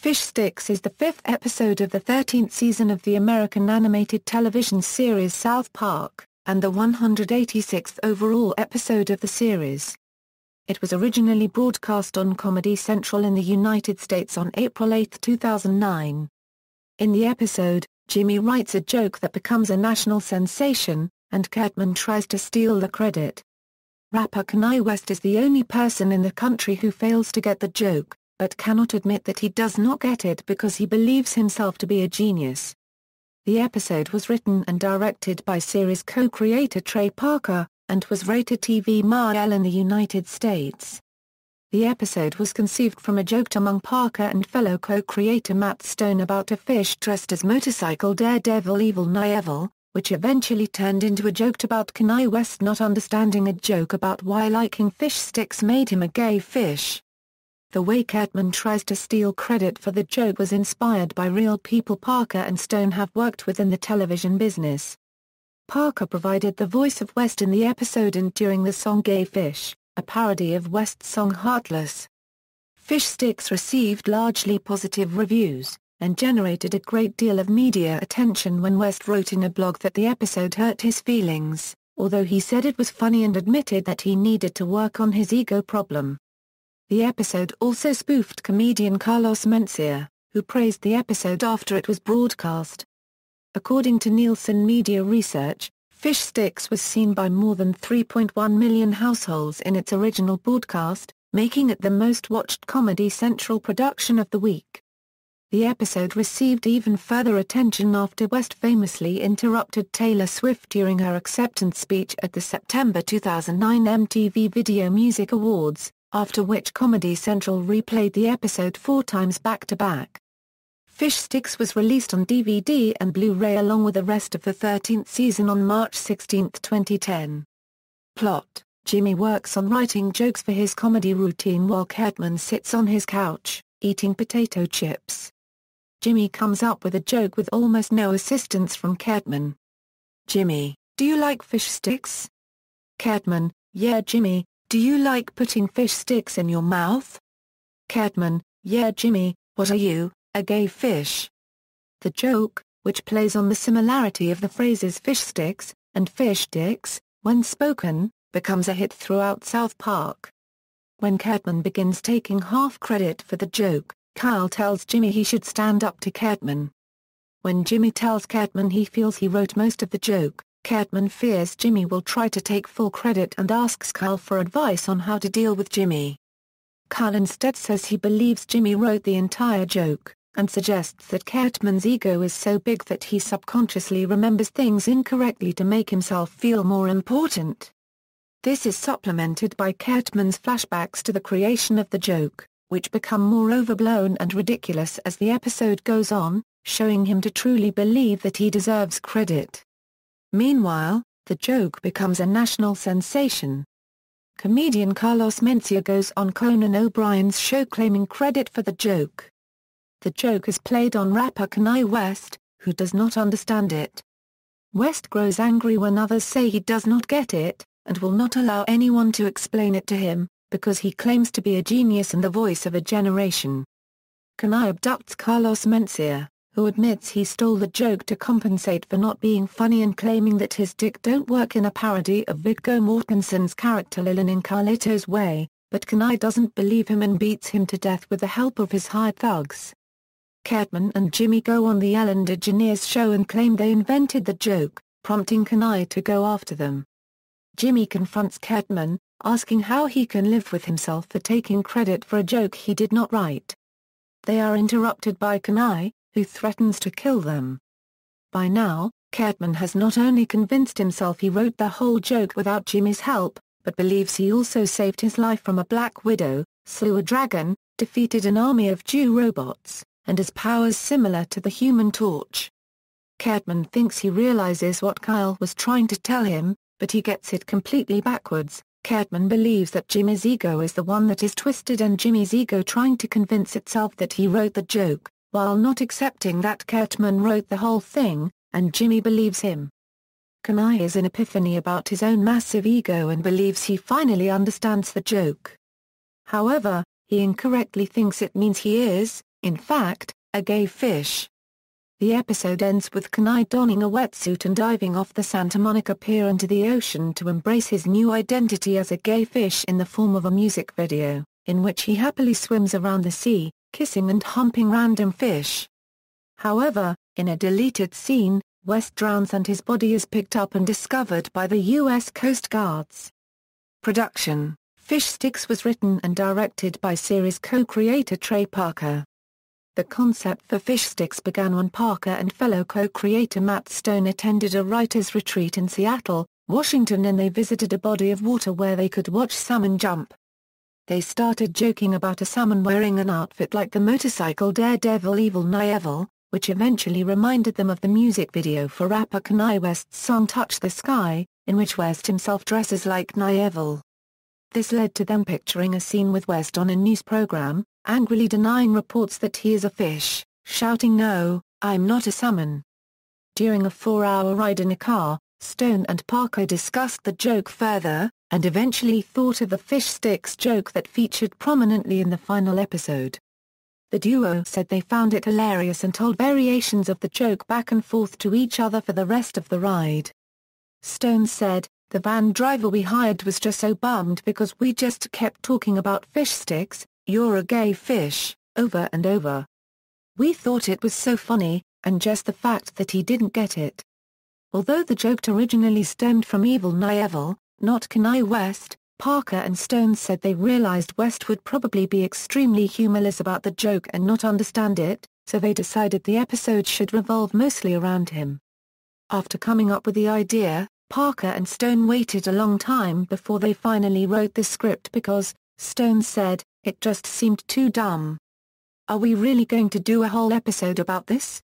Fishsticks is the fifth episode of the 13th season of the American animated television series South Park, and the 186th overall episode of the series. It was originally broadcast on Comedy Central in the United States on April 8, 2009. In the episode, Jimmy writes a joke that becomes a national sensation, and Cartman tries to steal the credit. Rapper Kanye West is the only person in the country who fails to get the joke, but cannot admit that he does not get it because he believes himself to be a genius. The episode was written and directed by series co-creator Trey Parker, and was rated TV MAL in the United States. The episode was conceived from a joke among Parker and fellow co-creator Matt Stone about a fish dressed as motorcycle daredevil Evel Knievel, which eventually turned into a joke about Kanye West not understanding a joke about why liking fish sticks made him a gay fish. The way Cartman tries to steal credit for the joke was inspired by real people Parker and Stone have worked with in the television business. Parker provided the voice of West in the episode and during the song Gay Fish, a parody of West's song Heartless. Fishsticks received largely positive reviews, and generated a great deal of media attention when West wrote in a blog that the episode hurt his feelings, although he said it was funny and admitted that he needed to work on his ego problem. The episode also spoofed comedian Carlos Mencia, who praised the episode after it was broadcast. According to Nielsen Media Research, Fishsticks was seen by more than 3.1 million households in its original broadcast, making it the most-watched Comedy Central production of the week. The episode received even further attention after West famously interrupted Taylor Swift during her acceptance speech at the September 2009 MTV Video Music Awards, after which Comedy Central replayed the episode 4 times back-to-back. Fishsticks was released on DVD and Blu-ray along with the rest of the 13th season on March 16, 2010. Plot: Jimmy works on writing jokes for his comedy routine while Cartman sits on his couch, eating potato chips. Jimmy comes up with a joke with almost no assistance from Cartman. Jimmy: do you like fish sticks? Cartman: yeah Jimmy, do you like putting fish sticks in your mouth? Cartman: yeah Jimmy, what are you, a gay fish? The joke, which plays on the similarity of the phrases fish sticks and fishsticks, when spoken, becomes a hit throughout South Park. When Cartman begins taking half credit for the joke, Kyle tells Jimmy he should stand up to Cartman. When Jimmy tells Cartman he feels he wrote most of the joke, Cartman fears Jimmy will try to take full credit and asks Kyle for advice on how to deal with Jimmy. Kyle instead says he believes Jimmy wrote the entire joke, and suggests that Cartman's ego is so big that he subconsciously remembers things incorrectly to make himself feel more important. This is supplemented by Cartman's flashbacks to the creation of the joke, which become more overblown and ridiculous as the episode goes on, showing him to truly believe that he deserves credit. Meanwhile, the joke becomes a national sensation. Comedian Carlos Mencia goes on Conan O'Brien's show claiming credit for the joke. The joke is played on rapper Kanye West, who does not understand it. West grows angry when others say he does not get it, and will not allow anyone to explain it to him, because he claims to be a genius and the voice of a generation. Kanye abducts Carlos Mencia, who admits he stole the joke to compensate for not being funny and claiming that his dick don't work in a parody of Viggo Mortensen's character Lilin in Carlito's Way, but Kanye doesn't believe him and beats him to death with the help of his hired thugs. Cartman and Jimmy go on the Ellen DeGeneres show and claim they invented the joke, prompting Kanye to go after them. Jimmy confronts Cartman, asking how he can live with himself for taking credit for a joke he did not write. They are interrupted by Kanye, who threatens to kill them. By now, Cartman has not only convinced himself he wrote the whole joke without Jimmy's help, but believes he also saved his life from a Black Widow, slew a dragon, defeated an army of Jew robots, and has powers similar to the Human Torch. Cartman thinks he realizes what Kyle was trying to tell him, but he gets it completely backwards. Cartman believes that Jimmy's ego is the one that is twisted and Jimmy's ego trying to convince itself that he wrote the joke, while not accepting that Cartman wrote the whole thing, and Jimmy believes him. Kanye is an epiphany about his own massive ego and believes he finally understands the joke. However, he incorrectly thinks it means he is, in fact, a gay fish. The episode ends with Kanye donning a wetsuit and diving off the Santa Monica Pier into the ocean to embrace his new identity as a gay fish in the form of a music video, in which he happily swims around the sea, kissing and humping random fish. However, in a deleted scene, West drowns and his body is picked up and discovered by the U.S. Coast Guards. Production: Fishsticks was written and directed by series co-creator Trey Parker. The concept for Fishsticks began when Parker and fellow co-creator Matt Stone attended a writer's retreat in Seattle, Washington, and they visited a body of water where they could watch salmon jump. They started joking about a salmon wearing an outfit like the motorcycle daredevil Evel Knievel, which eventually reminded them of the music video for rapper Kanye West's song Touch the Sky, in which West himself dresses like Knievel. This led to them picturing a scene with West on a news program, angrily denying reports that he is a fish, shouting "No, I'm not a salmon." During a 4-hour ride in a car, Stone and Parker discussed the joke further, and eventually thought of the Fishsticks joke that featured prominently in the final episode. The duo said they found it hilarious and told variations of the joke back and forth to each other for the rest of the ride. Stone said, "The van driver we hired was just so bummed because we just kept talking about Fishsticks, you're a gay fish, over and over. We thought it was so funny, and just the fact that he didn't get it." Although the joke originally stemmed from Evel Knievel, not Kanye West, Parker and Stone said they realized West would probably be extremely humorless about the joke and not understand it, so they decided the episode should revolve mostly around him. After coming up with the idea, Parker and Stone waited a long time before they finally wrote the script because, Stone said, "It just seemed too dumb. Are we really going to do a whole episode about this?"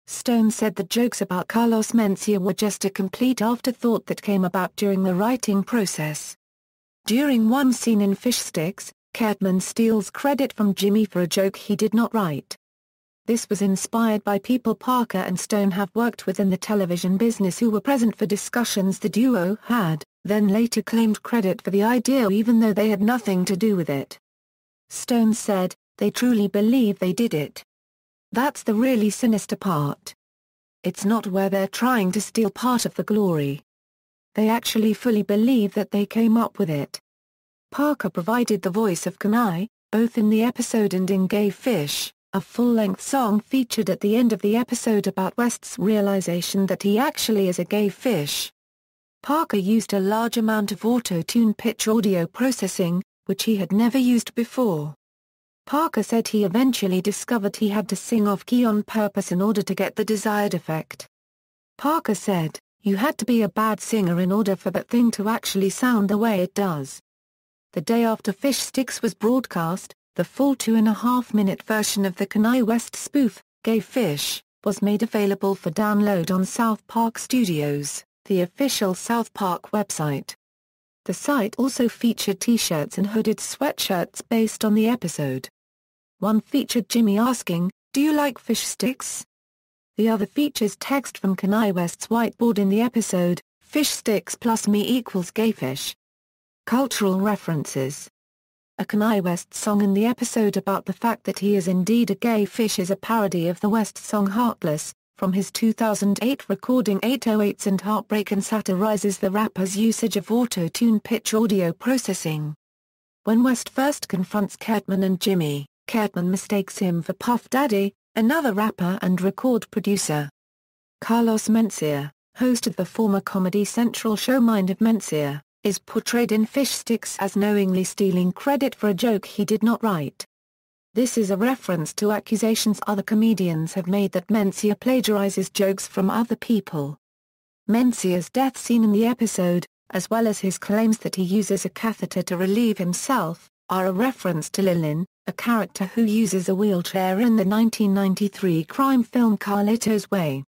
Stone said the jokes about Carlos Mencia were just a complete afterthought that came about during the writing process. During one scene in Fishsticks, Cartman steals credit from Jimmy for a joke he did not write. This was inspired by people Parker and Stone have worked with in the television business who were present for discussions the duo had, then later claimed credit for the idea even though they had nothing to do with it. Stone said, "They truly believe they did it. That's the really sinister part. It's not where they're trying to steal part of the glory. They actually fully believe that they came up with it." Parker provided the voice of Kanye, both in the episode and in Gay Fish, a full-length song featured at the end of the episode about West's realization that he actually is a gay fish. Parker used a large amount of auto-tune pitch audio processing, which he had never used before. Parker said he eventually discovered he had to sing off-key on purpose in order to get the desired effect. Parker said, "You had to be a bad singer in order for that thing to actually sound the way it does." The day after Fishsticks was broadcast, the full 2.5-minute version of the Kanye West spoof, Gay Fish, was made available for download on South Park Studios, the official South Park website. The site also featured t-shirts and hooded sweatshirts based on the episode. One featured Jimmy asking, "Do you like fish sticks?" The other features text from Kanye West's whiteboard in the episode, "Fish sticks plus me equals gay fish." Cultural references. A Kanye West song in the episode about the fact that he is indeed a gay fish is a parody of the West song Heartless, from his 2008 recording 808s and Heartbreak, and satirizes the rapper's usage of auto-tune pitch audio processing. When West first confronts Cartman and Jimmy, Cartman mistakes him for Puff Daddy, another rapper and record producer. Carlos Mencia, host of the former Comedy Central show Mind of Mencia, is portrayed in Fishsticks as knowingly stealing credit for a joke he did not write. This is a reference to accusations other comedians have made that Mencia plagiarizes jokes from other people. Mencia's death scene in the episode, as well as his claims that he uses a catheter to relieve himself, are a reference to Lilin, a character who uses a wheelchair in the 1993 crime film Carlito's Way.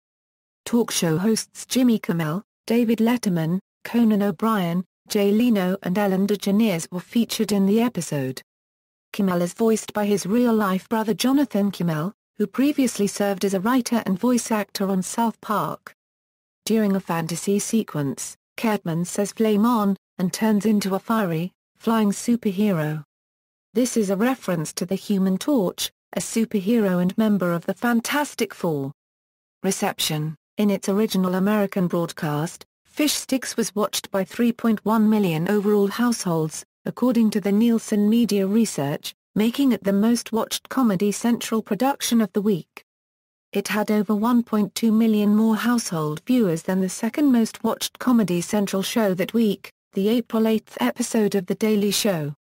Talk show hosts Jimmy Kimmel, David Letterman, Conan O'Brien, Jay Leno and Ellen DeGeneres were featured in the episode. Kimmel is voiced by his real-life brother Jonathan Kimmel, who previously served as a writer and voice actor on South Park. During a fantasy sequence, Cartman says "Flame on," and turns into a fiery, flying superhero. This is a reference to the Human Torch, a superhero and member of the Fantastic Four. Reception. In its original American broadcast, Fishsticks was watched by 3.1 million overall households, according to the Nielsen Media Research, making it the most watched Comedy Central production of the week. It had over 1.2 million more household viewers than the second most watched Comedy Central show that week, the April 8th episode of The Daily Show.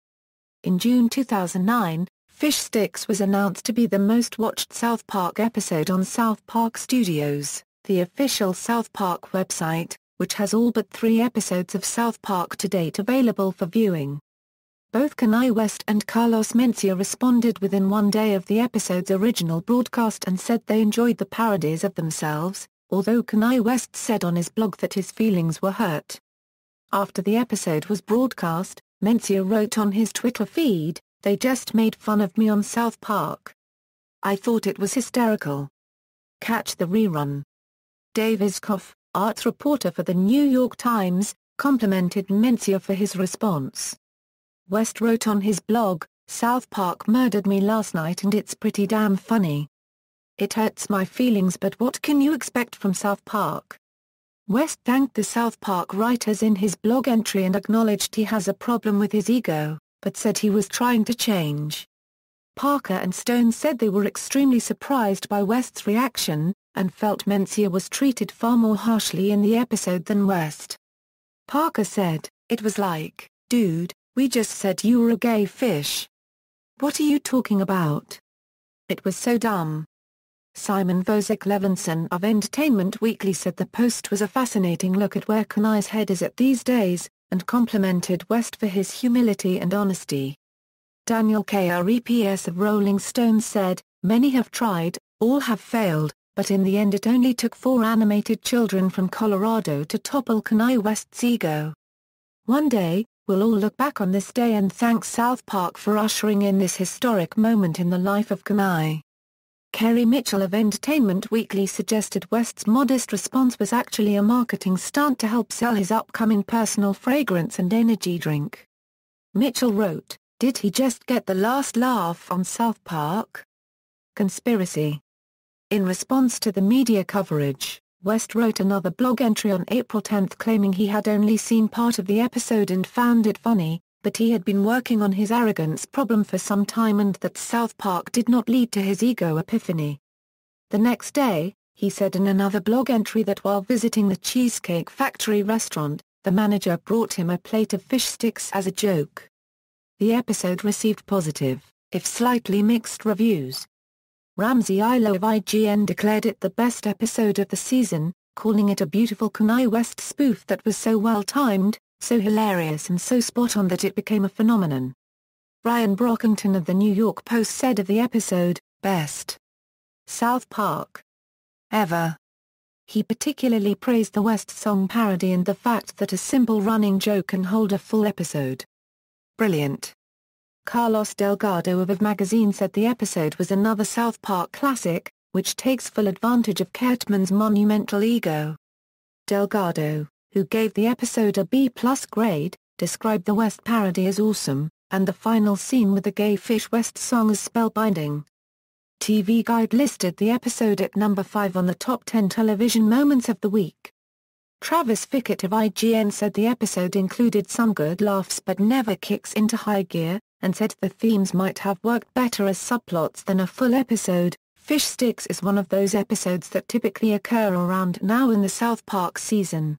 In June 2009, Fishsticks was announced to be the most watched South Park episode on South Park Studios, the official South Park website, which has all but 3 episodes of South Park to date available for viewing. Both Kanye West and Carlos Mencia responded within one day of the episode's original broadcast and said they enjoyed the parodies of themselves, although Kanye West said on his blog that his feelings were hurt. After the episode was broadcast, Mencia wrote on his Twitter feed, "They just made fun of me on South Park. I thought it was hysterical. Catch the rerun." Dave Iskoff, arts reporter for the New York Times, complimented Mencia for his response. West wrote on his blog, "South Park murdered me last night and it's pretty damn funny. It hurts my feelings, but what can you expect from South Park?" West thanked the South Park writers in his blog entry and acknowledged he has a problem with his ego, but said he was trying to change. Parker and Stone said they were extremely surprised by West's reaction, and felt Mencia was treated far more harshly in the episode than West. Parker said, "It was like, dude, we just said you were a gay fish. What are you talking about? It was so dumb." Simon Vosek Levinson of Entertainment Weekly said the post was a fascinating look at where Kanye's head is at these days, and complimented West for his humility and honesty. Daniel Kreps of Rolling Stone said, "Many have tried, all have failed, but in the end it only took 4 animated children from Colorado to topple Kanye West's ego. One day, we'll all look back on this day and thank South Park for ushering in this historic moment in the life of Kanye." Kerry Mitchell of Entertainment Weekly suggested West's modest response was actually a marketing stunt to help sell his upcoming personal fragrance and energy drink. Mitchell wrote, "Did he just get the last laugh on South Park? Conspiracy." In response to the media coverage, West wrote another blog entry on April 10 claiming he had only seen part of the episode and found it funny, but he had been working on his arrogance problem for some time and that South Park did not lead to his ego epiphany. The next day, he said in another blog entry that while visiting the Cheesecake Factory restaurant, the manager brought him a plate of fish sticks as a joke. The episode received positive, if slightly mixed reviews. Ramsey Ilo of IGN declared it the best episode of the season, calling it a beautiful Kanye West spoof that was so well-timed, so hilarious and so spot-on that it became a phenomenon. Ryan Brockington of the New York Post said of the episode, "Best South Park ever." He particularly praised the West song parody and the fact that a simple running joke can hold a full episode. "Brilliant." Carlos Delgado of Magazine said the episode was another South Park classic, which takes full advantage of Cartman's monumental ego. Delgado, who gave the episode a B+ grade, described the West parody as awesome, and the final scene with the gay fish West song as spellbinding. TV Guide listed the episode at number 5 on the top 10 television moments of the week. Travis Fickett of IGN said the episode included some good laughs but never kicks into high gear, and said the themes might have worked better as subplots than a full episode. Fishsticks is one of those episodes that typically occur around now in the South Park season.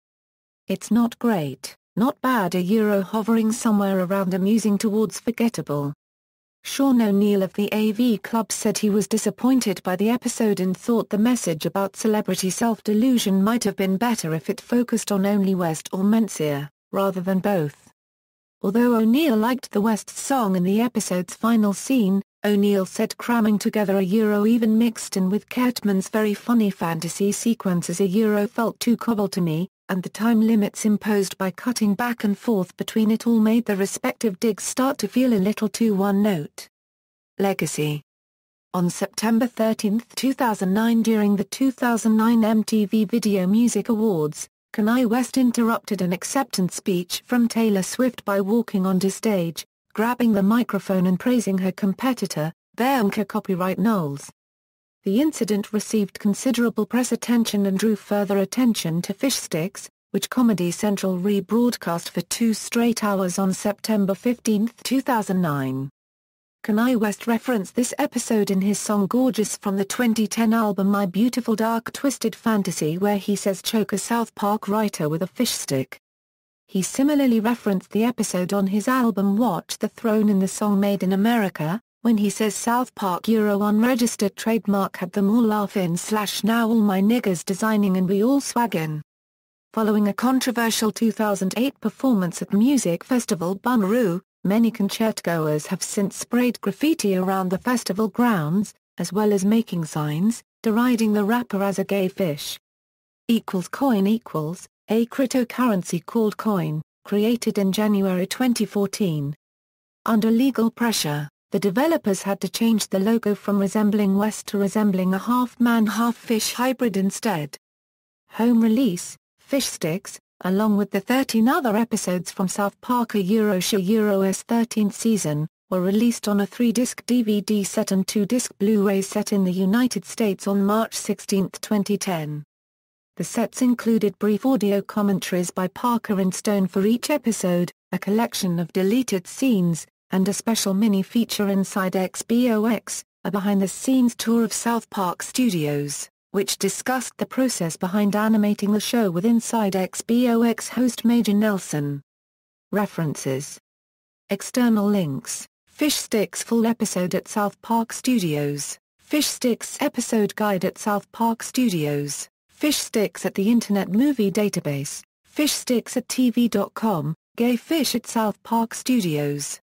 It's not great, not bad, hovering somewhere around amusing towards forgettable. Sean O'Neill of the AV Club said he was disappointed by the episode and thought the message about celebrity self-delusion might have been better if it focused on only West or Mencia, rather than both. Although O'Neill liked the West song in the episode's final scene, O'Neill said cramming together even mixed in with Cartman's very funny fantasy sequences felt too cobbled to me, and the time limits imposed by cutting back and forth between it all made the respective digs start to feel a little too one-note. Legacy. On September 13, 2009, during the 2009 MTV Video Music Awards, Kanye West interrupted an acceptance speech from Taylor Swift by walking onto stage, grabbing the microphone and praising her competitor, Their copyright Knowles. The incident received considerable press attention and drew further attention to Fishsticks, which Comedy Central rebroadcast for 2 straight hours on September 15, 2009. Kanye West referenced this episode in his song Gorgeous from the 2010 album My Beautiful Dark Twisted Fantasy, where he says choke a South Park writer with a fish stick. He similarly referenced the episode on his album Watch the Throne in the song Made in America, when he says South Park unregistered trademark had them all laughin' / now all my niggers designing and we all swaggin'. Following a controversial 2008 performance at music festival Bonnaroo, many concertgoers have since sprayed graffiti around the festival grounds, as well as making signs, deriding the rapper as a gay fish. Coin equals, a cryptocurrency called Coin, created in January 2014. Under legal pressure, the developers had to change the logo from resembling West to resembling a half-man half-fish hybrid instead. Home release, Fishsticks, along with the 13 other episodes from South Park Euro's 13th season, were released on a 3-disc DVD set and 2-disc Blu-ray set in the United States on March 16, 2010. The sets included brief audio commentaries by Parker and Stone for each episode, a collection of deleted scenes, and a special mini-feature Inside XBOX, a behind-the-scenes tour of South Park Studios, which discussed the process behind animating the show with Inside XBOX host Major Nelson. References. External links: Fishsticks full episode at South Park Studios, Fishsticks episode guide at South Park Studios, Fishsticks at the Internet Movie Database, Fishsticks at TV.com, Gay Fish at South Park Studios.